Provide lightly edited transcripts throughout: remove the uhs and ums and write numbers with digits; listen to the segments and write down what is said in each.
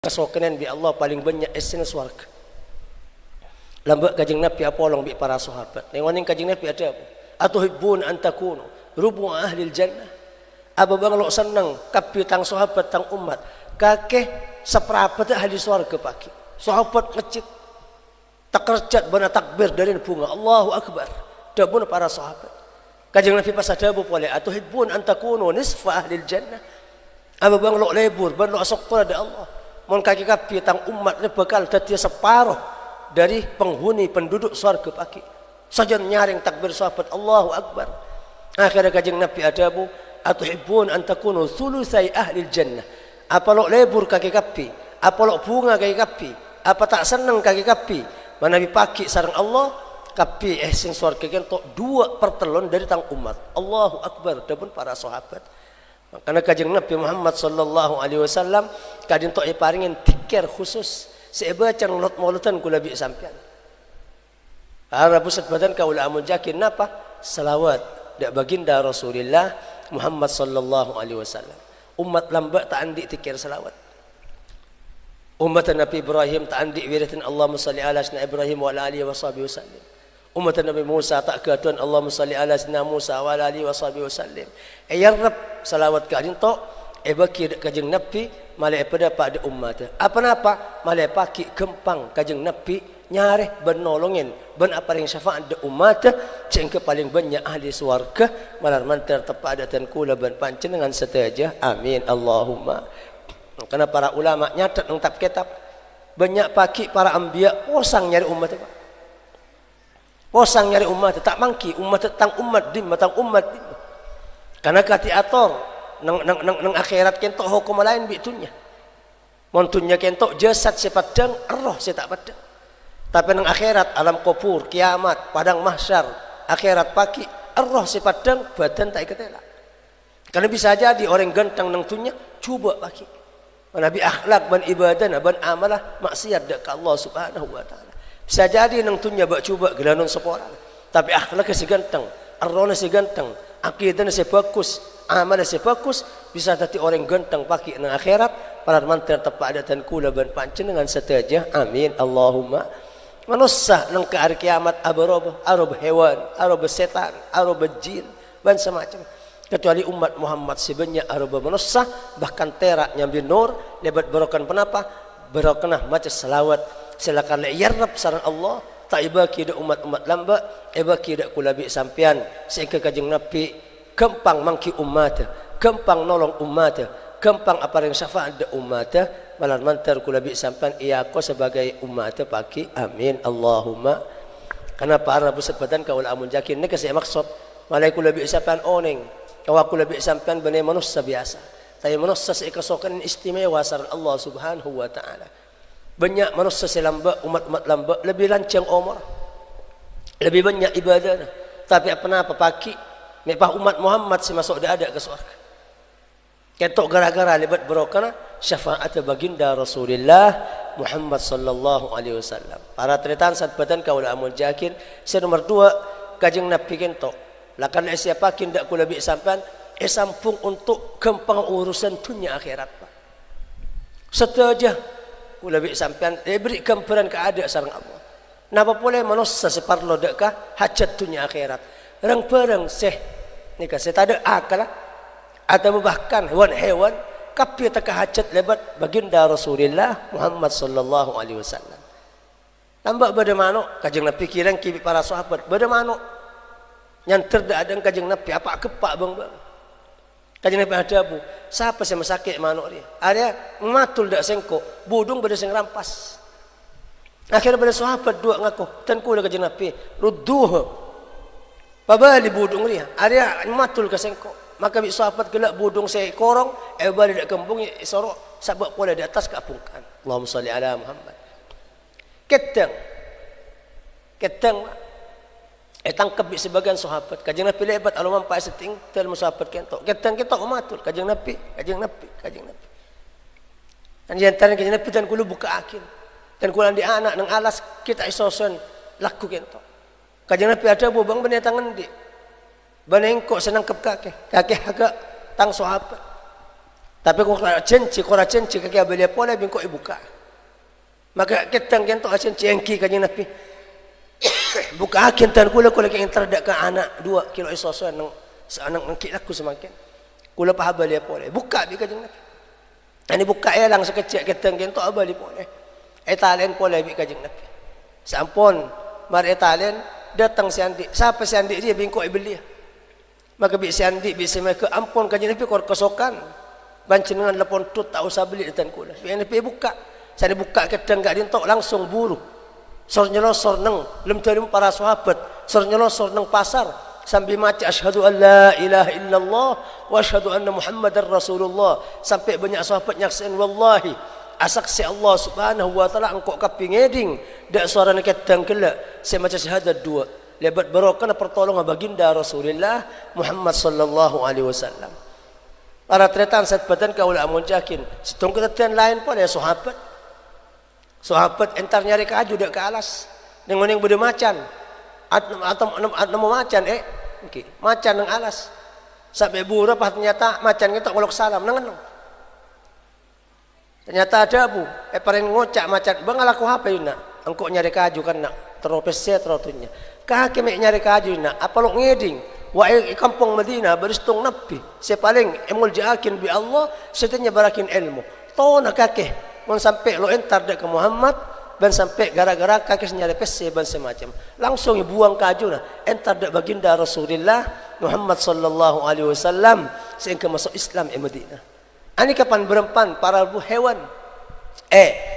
kasokanan bi Allah paling banyak esena swarga. Lambak kajing Nabi apolong bi para sahabat. Nengoning kajing Nabi ada apa? Atuhibbun an takunu rubu ahli jannah. Aba bang lo seneng kapi tang sahabat tang umat. Kakeh seprapat ahli swarga pagi. Sahabat ngecit takerjat bana takbir dari bunga Allahu akbar. Dabun para sahabat. Kajing Nabi pas ada apa boleh atuhibbun an takunu nisfa ahli jannah. Aba bang lo lebur ban lo asok pada Allah. Mon kaki kapi tang umat ni bakal dadi separuh dari penghuni penduduk surga pagi. Saja nyaring takbir sahabat Allahu akbar. Akhirnya kajing Nabi adabu atuhibbun an takunu thulusai ahli jannah. Apa lo lebur kaki kapi? Apa lo bunga kaki kapi? Apa tak senang kaki kapi? Mana Nabi pagi sareng Allah kapi sing surga kentok 2/3 dari tang umat. Allahu akbar dapun para sahabat. Karena kajing Nabi Muhammad sallallahu alaihi wasallam kadin tok iparingin tikir khusus sebaca nulot maulutan kula bi sampean. Ara pusat badan kaula amun jakin napa? Selawat dak baginda Rasulullah Muhammad sallallahu alaihi wasallam. Umat lamba tak andi tikir selawat. Umat Nabi Ibrahim tak andi wiritin Allahumma salli ala sayyidina Ibrahim wa ala alihi washabihi wasallam. Umat Nabi Musa tak keatuan Allahumma salli ala sayyidina Musa wa ala alihi washabihi wasallam. Ya Rabb salawat ka adinto baki kajeng Nabi malai pada pada umat. Apa napa? Malai paki gempang kajeng Nabi nyareh benolongin ben apa ring syafaat de umat sehingga paling banyak ahli swarga malar mantar tepat dan kula ben panjenengan seteja. Amin Allahumma. Karena para ulama nyatet nang kitab banyak paki para anbiya posang nyari umat apa? Posang nyari umat tak mangki umat tentang umat di matang umat di. Karena kati ator nang akhirat kentok hukum lain bitunya. Montunya kentok jasad sepadang roh setak padang. Tapi nang akhirat alam kubur kiamat padang mahsyar akhirat pagi roh sepadang badan tak ketela. Karena bisa jadi orang ganteng nang tunya coba pagi. Nabi akhlak ban ibadah ban amalah maksiat dak Allah Subhanahu wa taala. Bisa jadi nang tunya bak coba gelanon sepora. Tapi akhlaknya si ganteng, arrohnya si ganteng, akidahnya si bagus, amalnya si bagus, bisa jadi orang ganteng pagi nang akhirat para mantir tepat ada dan kula ban panjenengan seteja. Amin Allahumma. Manusia nang ke hari kiamat arob hewan, arob setan, arob jin ban semacam. Kecuali umat Muhammad sebanyak arob manusia bahkan terak nyambi nur lebat berokan penapa berokanah maca selawat silakan ya Rabb sareng Allah tak ibaki dak umat-umat lamba ibaki dak kula bi sampean sehingga kajeng Nabi gampang mangki umat gampang nolong umat gampang apa yang syafaat dak umat malan mantar kula bi sampean iya ko sebagai umat pagi. Amin Allahumma. Karena para bersebatan kaul amun jakin ni kasi maksud malai kula bi sampean oneng kawa kula bi sampean bani manusia biasa tapi manusia seikasokan istimewa sareng Allah Subhanahu wa taala. Banyak manusia selamba umat-umat lamba lebih lancang umur lebih banyak ibadah tapi apa pagi nepah umat Muhammad si masuk dah ada ke surga ketok gara-gara lebat berokana syafaat baginda Rasulullah Muhammad sallallahu alaihi wasallam. Para tretan saat badan kaula amun jakin nomor 2 kajeng Nabi kentok lakan siapa kin dak kula bi sampan sampung untuk gampang urusan dunia akhirat pak seteja kula bi sampean beri gambaran keadaan sareng Allah. Napa boleh manusia separlo dekkah hajat dunia akhirat. Rang bareng seh nika saya tak ada akal atau bahkan hewan-hewan kapi taka hajat lebat baginda Rasulullah Muhammad sallallahu alaihi wasallam. Tambah bade manuk kajeng Nabi kirang kibi para sahabat bade manuk nyanter dak ada kajeng Nabi apa kepak bang. Kajeng Nabi ada bu, siapa sih masakit manuk dia? Ada matul dak sengkok, budung pada seng rampas. Akhirnya pada sahabat dua ngaku, dan kula kajeng Nabi, rudduh. Pabali budung dia, ada matul ke sengkok. Maka bi sahabat gelak budung saya korong, balik dak kembung sorok, sabak pula di atas keapungkan. Allahumma salli ala Muhammad. Ketang. Tangkap di sebagian sahabat kajeng Nabi lebat alu mampai seting tel sahabat kentok ketang matul kajeng Nabi dan jantan kajeng Nabi dan kulu buka akin dan kulan di anak nang alas kita isoson laku kentok kajeng Nabi ada bu bang benih tangan di banengkok senang kep kakek agak tang sahabat Tapi kora cenci kaki abeli pola bingko ibuka. Maka ketang kento cenci engki kanjeng Nabi. Buka akin tan kula yang terdak ke anak 2 kilo isoso nang seanak engki aku semakin. Kula pahabali pola. Buka bi kanjeng Nabi. Ani buka lang sekecil ketang kento abali pola. Etalen pola bi kanjeng Nabi. Sampun mar etalen datang si andi. Siapa si andi dia bingko ibeli. Maka bi si andi bi si mereka ampun kanjeng Nabi kor kesokan. Bancingan lepon tut tak usah beli dan kula. Biar Nabi buka. Saya buka kedang gak dintok langsung buru. Sor nyelosor neng lem tarim para sahabat. Sor nyelosor neng pasar sambil maca asyhadu an la ilaha illallah wa asyhadu anna muhammadar rasulullah. Sampai banyak sahabat nyaksin wallahi asaksi Allah subhanahu wa taala engkau kapingeding dak suara kedang kelak. Saya maca syahadat 2. Lebat barokah pertolongan baginda Rasulullah Muhammad sallallahu alaihi wasallam. Para tretan set badan kau lah munjakin. Situng ketetian lain pun ya sahabat. Sahabat entar nyari kaju dak ke alas. Dengan yang beda macan. Atau nemu macan okay. Macan nang alas. Sampai buru pas ternyata macan kita ngolok salam nang. Ternyata ada abu. Paling ngocak macan. Bang alaku apa yuna? Engkau nyari kaju kan nak. Teropesnya terotunya. Kaki mek nyari kaju nak. Apa lo ngeding? Wa kampung Madinah beristung Nabi. Saya paling emul jakin bi Allah, setanya barakin ilmu. Tahu nak kakek, mon sampai lo entar dek ke Muhammad, dan sampai gara-gara kakek nyari pesi dan semacam. Langsung buang kaju na, entar dek baginda Rasulullah Muhammad sallallahu alaihi wasallam sehingga masuk Islam Madinah. Ani kapan berempan para hewan.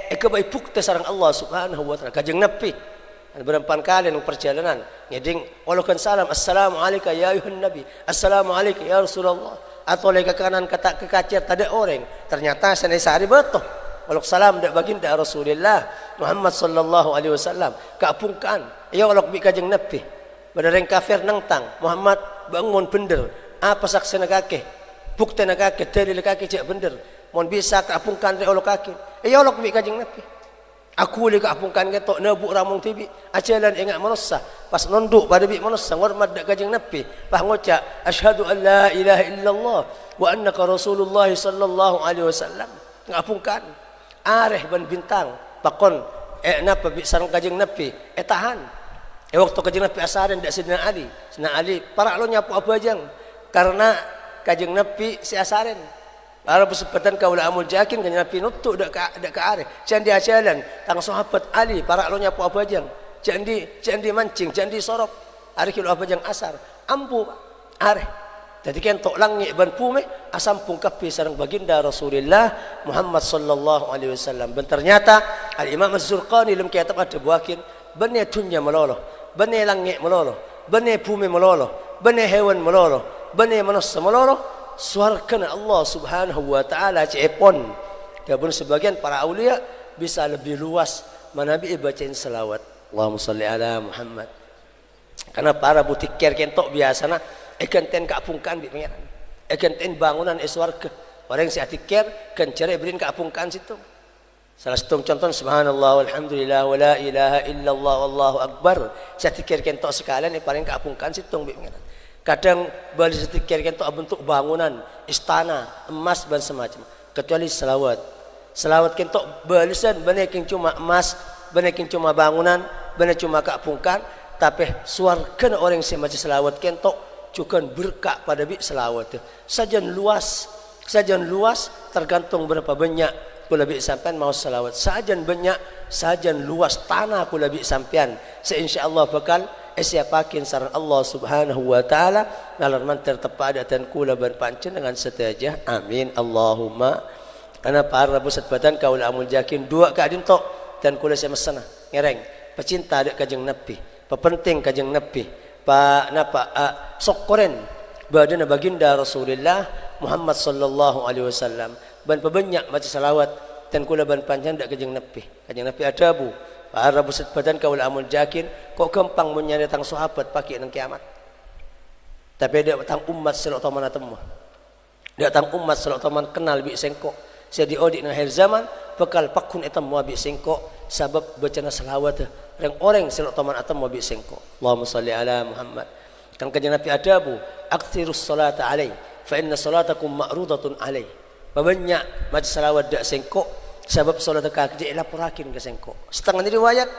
Kebai bukti sarang Allah subhanahu wa taala kajeng Nabi. Berempan kali dalam perjalanan ngeding walaupun salam assalamualaikum ya ayuhan nabi assalamualaikum ya Rasulullah atau lagi ke kanan kata ke kacer tak ada orang ternyata senai sehari betul walaupun salam dak baginda Rasulullah Muhammad sallallahu alaihi wasallam keapungkan ya walaupun bi kajeng nabi badareng kafir nang tang Muhammad bangun bener apa saksana kakek bukti na kakek dalil kakek cek bener mon bisa keapungkan re olok kakek ya walaupun bi kajeng nabi. Aku boleh keapungkan ketok nebuk ramung tibi ajalan ingat manusia pas nunduk pada bi manusia hormat dak kajeng Nabi pas ngocak asyhadu an la ilaha illallah wa annaka rasulullah sallallahu alaihi wasallam ngapungkan areh ban bintang pakon napa bi sareng kajeng Nabi tahan waktu kajeng Nabi asaran dak Sidina Ali para lo nyapu abajang karena kajeng Nabi si asaran. Para persempatan kau lah amul jakin kan Nabi nutuk dak ke areh. Jangan dia jalan tang sahabat Ali para lo nyapu abajang. Jangan di mancing, jangan di sorok. Areh kilo abajang asar. Ampu areh. Jadi kan tok langit ban pume asam pung kapi sareng baginda Rasulullah Muhammad sallallahu alaihi wasallam. Ben ternyata Al Imam Az-Zurqani dalam kitab ada buakin bene dunya meloloh, bene langit meloloh, bene pume meloloh, bene hewan meloloh, bene manusia meloloh. Suarkan Allah subhanahu wa ta'ala cepon. Walaupun sebagian para awliya bisa lebih luas manabi bacain selawat Allahumma salli ala Muhammad. Karena para butikir kentok biasa na ten kaapungkan di pengiran ten bangunan eswarga orang si atikir kan cari berin kaapungkan situ. Salah satu contoh subhanallah walhamdulillah wa la ilaha illallah wallahu akbar. Si atikir kentok sekalian paling kaapungkan situ di pengiran. Kadang bali setikir kentok bentuk bangunan, istana, emas dan semacam. Kecuali selawat. Selawat kentok balisan benek yang cuma emas, benek yang cuma bangunan, benek cuma kaapungkan, tapi suarkan orang yang macam selawat kentok juga berkah pada bi selawat. Sajan luas tergantung berapa banyak kula bi sampean mau selawat. Sajan banyak, sajan luas tanah kula bi sampean. Insyaallah bakal siapakin sarang Allah subhanahu wa ta'ala nalarman tertepat dan kula berpancen dengan setajah amin Allahumma karena para pusat badan kau amul jakin 2 keadin tok dan kula saya mesana ngereng pecinta ada kajeng Nabi pepenting kajeng Nabi sokoren badan baginda Rasulullah Muhammad sallallahu alaihi wasallam ban pebanyak maca salawat dan kula ban pancen dak kajeng Nabi adabu para pusat badan kau amul jakin kok gampang menyari tang sahabat pakai nang kiamat tapi dia tang umat selok taman temu dia tang umat selok taman kenal bi sengkok saya diaudit nang akhir zaman bekal pakun etam mu bi sengkok sabab bacana selawat orang selok taman atam mu bi sengkok Allahumma salli ala Muhammad kan kanjeng Nabi adabu aktsirus salata alai fa inna salatakum ma'rudatun alai Banyak macam selawat dak sengkok sebab solat kaki dia laporakin ke sengkok. Setengah riwayat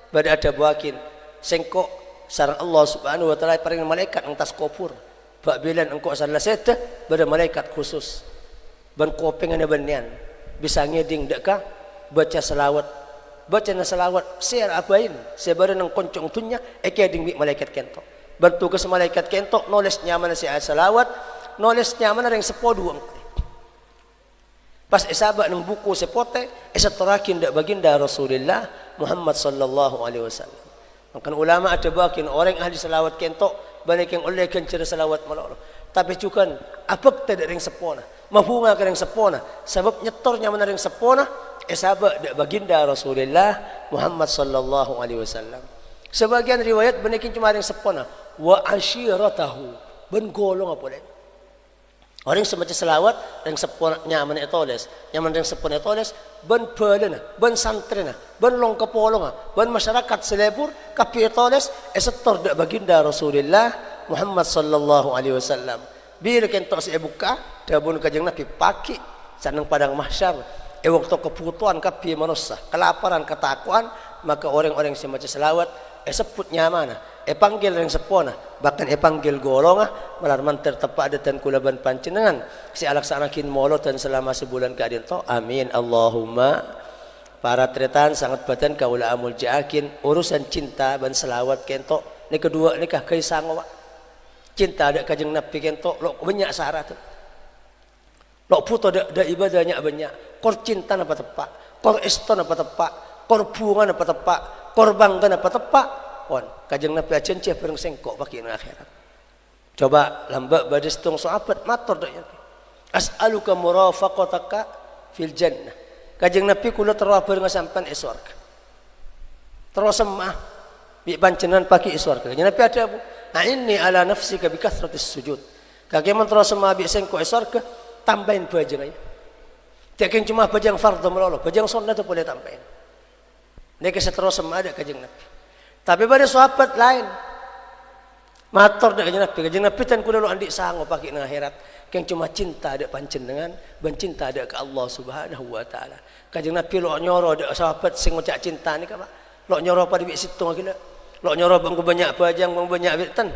pada ada buakin sengkok sarang Allah Subhanahu wa taala paring malaikat ang tas kopur. Bak bilan engkau salah seta pada malaikat khusus. Ban kopeng ana banian bisa ngeding dak ka baca selawat. Baca na selawat siar apain sebara nang koncong tunya ekeding bi malaikat kentok. Bantu ke malaikat kentok noles nyaman si selawat, noles nyaman ring sepodu. Pas isabak ng buku sepote isaturakin dak baginda Rasulullah Muhammad sallallahu alaihi wasallam. Maka ulama ada bakin orang ahli selawat kentok balik yang oleh kan cara selawat malolo. Tapi cukan apek tak ring sepona. Mahunga ka ring sepona sebab nyetornya mana ring sepona isabak dak baginda Rasulullah Muhammad sallallahu alaihi wasallam. Sebagian riwayat banikin cuma ring sepona wa ashiratahu ben golong apa lain. Orang semacam selawat yang sepona nyaman etoles, nyaman yang sepona etoles, ben pelena, ben santrena, ben long kepolonga, ben masyarakat selebur kapi etoles esetor dak baginda Rasulullah Muhammad sallallahu alaihi wasallam. Bila kentok si buka, dabun kajeng Nabi paki sanang padang mahsyar. Waktu kebutuhan kapi manusia, kelaparan, ketakuan, maka orang-orang semacam selawat sebut nyaman. Panggil yang sepona bahkan panggil golonga malarman tertepak dan kulaban pancenengan si alaksanakin molotan selama sebulan keadaan to amin Allahumma. Para tretan sangat badan kaula amul jaakin urusan cinta ban selawat kento ni kedua nikah kai sangowa cinta ada kajeng Nabi kento lo banyak syarat lo puto da ibadahnya banyak kor cinta napa tepak kor eston napa tepak kor bunga napa tepak kor bangga napa tepak kajeng Nabi ajen ceh bareng sengkok bagi akhirat. Coba lambak badis tung sahabat matur dak ya. As'aluka murafaqataka fil jannah. Kajeng Nabi kula terus bareng sampean e swarga. Terus semah bi pancenan pagi swarga. Kajeng Nabi ada bu. Nah ini ala nafsika bi kathratis sujud. Kage men terus semah bi sengkok e swarga tambahin bajang aja. Tiakin cuma bajang fardhu melolo, bajang sunnah tu boleh tambahin. Nek terus semah ada kajeng Nabi. Tapi pada sahabat lain matur dak kajeng Nabi tan kula lu andik sango pagi nang akhirat keng cuma cinta dak pancen dengan ben cinta dak ke Allah Subhanahu wa taala. Kajeng Nabi lo nyoro dak sahabat sing ngocak cinta ni ka Pak. Lo nyoro pada bik situng gila. Lo nyoro bang banyak bajang bang banyak witan.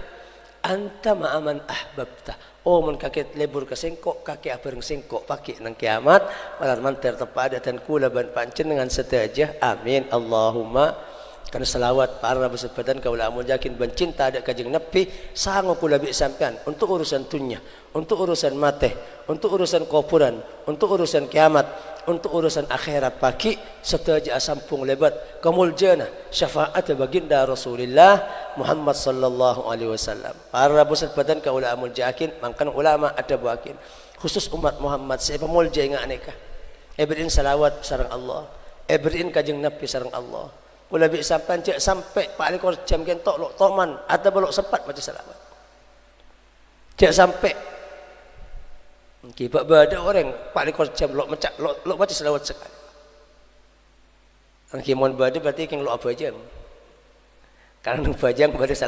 Anta ma'aman ahbabta. Oh mun kakek lebur ke sengkok kakek abareng sengkok pagi nang kiamat malar manter tepada tan kula ban pancen dengan setajah amin Allahumma. Karena selawat para bersebatan kaula amul yakin ben cinta ada kajeng Nabi sango kula bi sampean untuk urusan dunia, untuk urusan mate, untuk urusan kuburan, untuk urusan kiamat, untuk urusan akhirat pagi setaja sampung lebat kamuljana syafaat baginda Rasulullah Muhammad sallallahu alaihi wasallam. Para bersebatan kaula amul yakin mangkan ulama ada buakin khusus umat Muhammad saya pemulja ingat aneka. Ebrin salawat sareng Allah, ebrin kajeng Nabi sareng Allah. Kula bi sampai Pak Ali kor jam kentok lok toman atau belok sempat baca selawat. Cek sampai kibak ada orang Pak Ali kor jam lok mencak lok baca selawat sekali. Angki mon bade berarti keng lok bajang. Karena bajang bade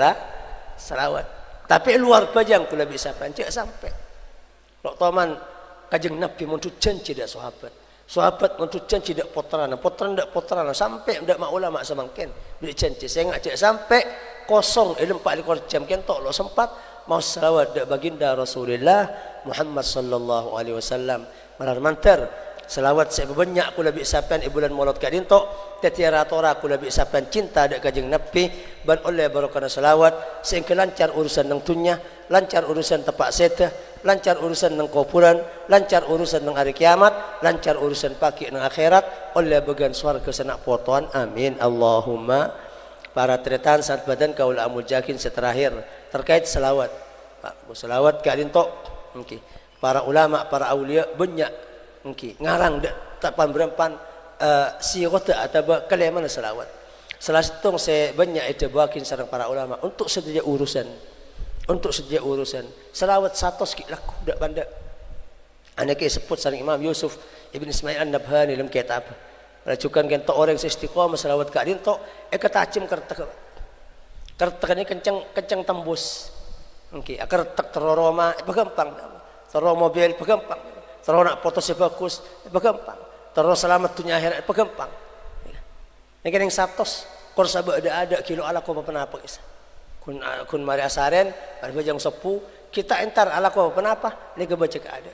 selawat. Tapi luar bajang kula bi cek sampai. Lok toman kajeng Nabi mun janji dak sahabat. Sahabat untuk janji tidak potrana sampai tidak mak ulama semangken beli janji saya ngajak sampai kosong ilmu 4 jam kentok lo sempat mau selawat dak baginda Rasulullah Muhammad sallallahu alaihi wasallam malar manter selawat saya banyak kula bi sapan bulan Maulud kadinto tetiara tora kula bi sapan cinta dak kajeng Nabi ban oleh barokah selawat sing lancar urusan nang dunya lancar urusan tepak seta lancar urusan nang kuburan, lancar urusan nang hari kiamat, lancar urusan pagi nang akhirat, oleh bagian swarga senak potoan, amin Allahumma. Para tretan saat badan kaula amul jakin seterakhir terkait selawat. Pak, selawat kadinto, okay. Para ulama, para aulia banyak, okay. Ngarang tapan berempan sirota atau kalimat selawat. Salah satu saya banyak itu bakin sareng para ulama untuk setiap urusan. Untuk setiap urusan selawat satu sikit laku dak banda anak sebut sareng Imam Yusuf Ibn Ismail An-Nabhani dalam kitab racukan kentok orang istiqomah selawat ka dinto ketacim kertek ini kencang tembus engki kertek teroroma gampang tero mobil gampang terus nak potosnya bagus gampang, terus selamat dunia akhirat gampang. Ini kan yang satos kor sabak ada kilo ala ko apa isa kun mari asaren mari bajang sepu kita entar ala ko apa ini kebaca ada.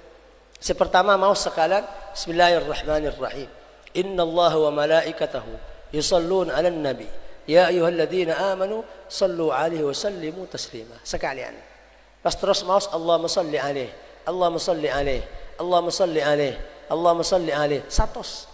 Pertama mau sekalian bismillahirrahmanirrahim. Innallaha wa malaikatahu yusalluna 'alan nabi ya ayyuhalladzina amanu sallu 'alaihi wa sallimu taslima. Sekalian. Pas terus mau Allahumma shalli 'alaihi Allahumma shalli 'alaihi Allahumma shalli 'alaihi Allahumma shalli 'alaihi. Satos.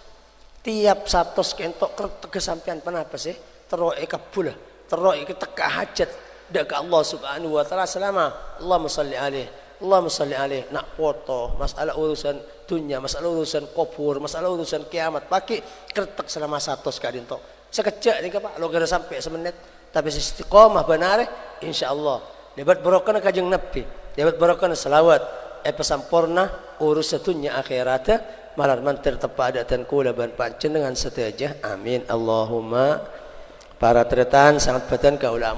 Tiap satos kentok kertege sampean penapa sih? Teroi kabul, teroi teka hajat dak ke Allah Subhanahu wa taala selama Allahumma shalli 'alaihi Allahumma shalli 'alaihi. Nak foto, masalah urusan dunia, masalah urusan kubur, masalah urusan kiamat, pakai kertek selama satos kadinto. Sekejap ni Pak, lo gara sampai semenit, tapi istiqomah benar insyaallah. Debat barokah kajeng Nabi, debat barokah selawat, pesampurna urus dunia akhirat malar mantir tepada dan kula ban pancen dengan setajah amin Allahumma para tretan sangat badan kaula